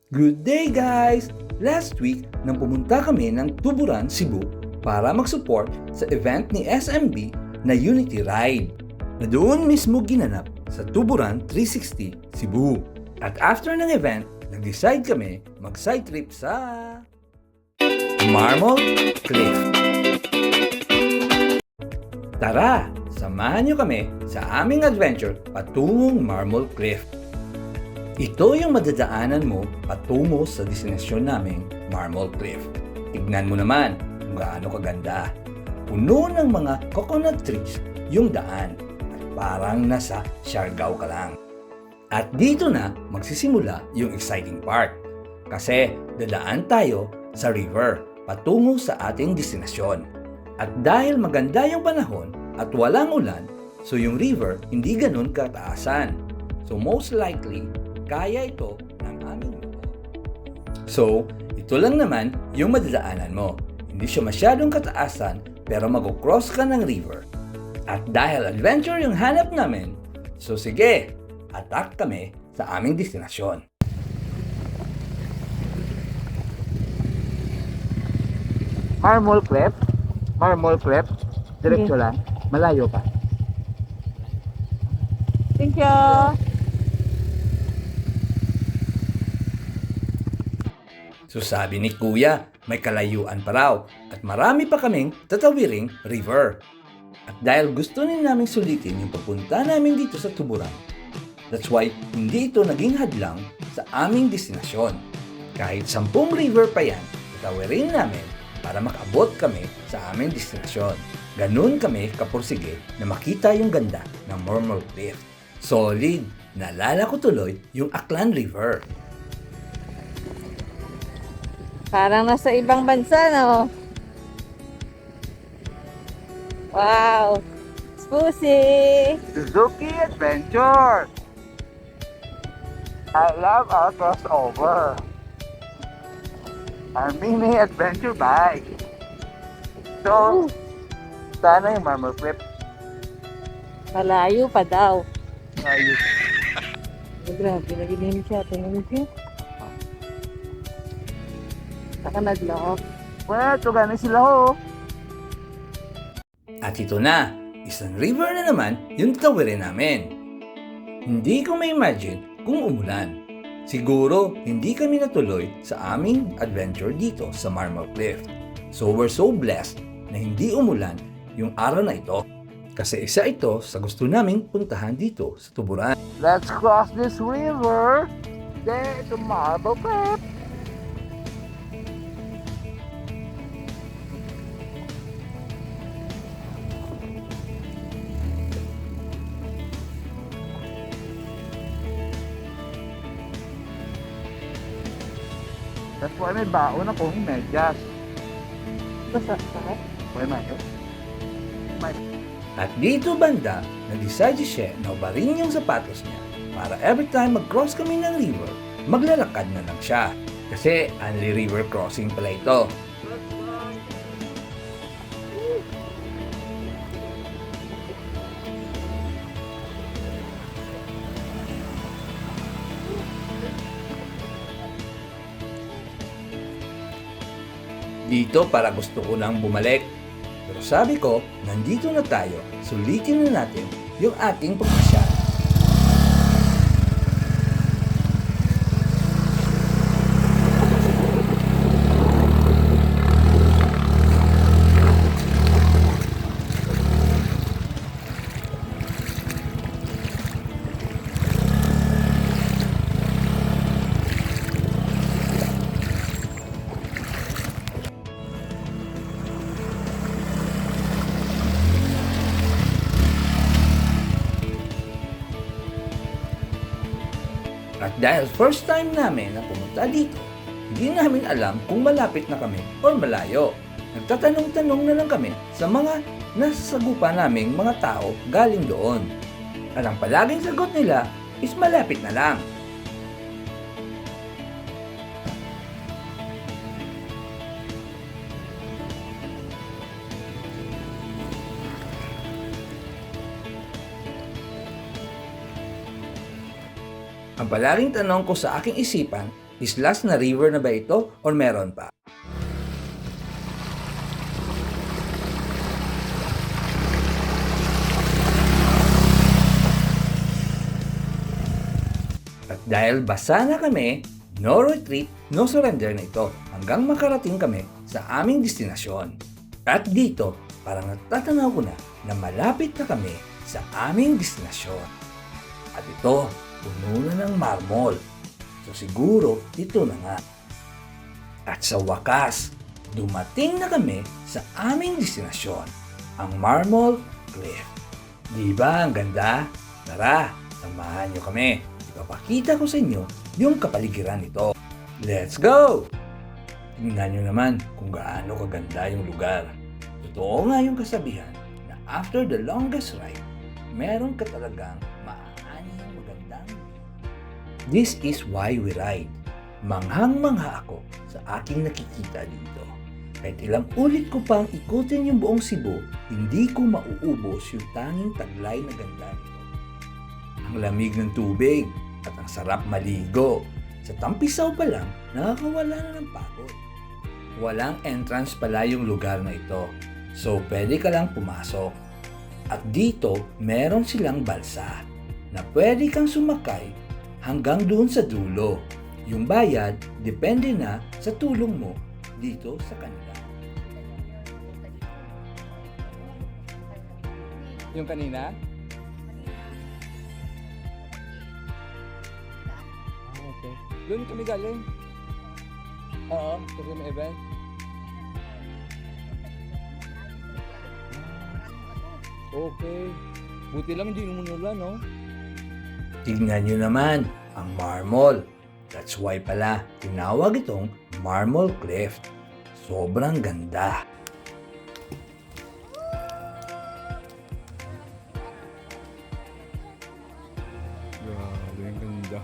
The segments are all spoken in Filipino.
Good day guys! Last week, nang pumunta kami ng Tuburan, Cebu para mag-support sa event ni SMB na Unity Ride na doon mismo ginanap sa Tuburan 360, Cebu. At after ng event, nag-decide kami mag-side trip sa Marmol Cliff. Tara, samahan niyo kami sa aming adventure patungong Marmol Cliff. Ito yung madadaanan mo patungo sa destinasyon naming Marmol Cliff. Tignan mo naman kung gaano kaganda. Puno ng mga coconut trees yung daan at parang nasa Siargao ka lang. At dito na magsisimula yung exciting part kasi dadaan tayo sa river patungo sa ating destinasyon. At dahil maganda yung panahon at walang ulan, so yung river hindi ganun kataasan. So most likely, kaya ito ng aming motor. So, ito lang naman yung madadaanan mo. Hindi siya masyadong kataasan pero mag-cross ka ng river. At dahil adventure yung hanap namin, so sige, attack kami sa aming destinasyon. Marmol Cliff? Marmol Cliff? Diretso lang? Malayo pa? Thank you. So sabi ni Kuya, may kalayuan pa raw at marami pa kaming tatawiring river. At dahil gusto rin namin sulitin yung papunta namin dito sa Tuburan, that's why hindi ito naging hadlang sa aming destinasyon. Kahit 10 river pa yan, tatawirin namin para makabot kami sa aming destinasyon. Ganun kami kapursige na makita yung ganda ng Marmol Cliff. Solid! Naalala ko tuloy yung Aklan River. Parang nasa ibang bansa, no? Wow! Spusi! Suzuki Adventure! I love our crossover. Our mini adventure bike. So, sana yung Marmol Cliff. Malayo pa daw. Ayos. Oh, grabe, nagilim siya. Tingnan siya. Saka naglock. Well, tugani sila ho. At ito na, isang river na naman yung tawirin namin. Hindi ko ma-imagine kung umulan. Siguro hindi kami natuloy sa aming adventure dito sa Marmol Cliff. So we're so blessed na hindi umulan yung araw na ito. Kasi isa ito sa gusto naming puntahan dito sa Tuburan. Let's cross this river. There to Marmol Cliff. That's why may baon akong medyas. Basta, saka? Pwede mayo? At dito banda, nag-decide siya na ubarin yung sapatos niya para every time mag-cross kami ng river, maglalakad na lang siya. Kasi only river crossing pala ito. Dito para gusto ko nang bumalik. Pero sabi ko, nandito na tayo, sulitin na natin yung ating pagpasyal. At dahil first time namin na pumunta dito, hindi namin alam kung malapit na kami o malayo. Nagtatanong-tanong na lang kami sa mga nasasagupa naming mga tao galing doon. At ang palaging sagot nila is malapit na lang. Ang palaging tanong ko sa aking isipan Islas na river na ba ito or meron pa? At dahil basa na kami, no retreat, no surrender na ito hanggang makarating kami sa aming destinasyon. At dito, parang natatanaw ko na malapit na kami sa aming destinasyon. At ito, puno na ng marmol. So siguro, ito na nga. At sa wakas, dumating na kami sa aming destinasyon, ang Marmol Cliff. Di ba ang ganda? Tara, samahan nyo kami. Ipapakita ko sa inyo yung kapaligiran nito. Let's go! Tingnan nyo naman kung gaano kaganda yung lugar. Totoo nga yung kasabihan na after the longest ride, meron ka talagang maaaning magandang view. This is why we ride. Manghang-mangha ako sa aking nakikita dito. Kahit ilang ulit ko pang ikutin yung buong Cebu, hindi ko mauubos yung tanging taglay na ganda nito. Ang lamig ng tubig at ang sarap maligo. Sa Tampisaw pa lang, nakakawala na ng pagod. Walang entrance pala yung lugar na ito, so pwede ka lang pumasok. At dito, meron silang balsa na pwede kang sumakay hanggang doon sa dulo. Yung bayad, depende na sa tulong mo dito sa kanila. Yung kanina? Okay. Doon kami galing. Oo, kasi may event. Okay. Buti lang hindi umulan, no? Tignan nyo naman ang marmol. That's why pala tinawag itong Marmol Cliff. Sobrang ganda. Grabe, ang ganda.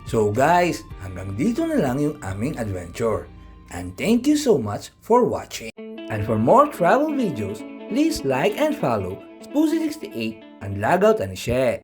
So guys, hanggang dito na lang yung aming adventure. And thank you so much for watching. And for more travel videos, please like and follow Spusi68 and Lagout and Share.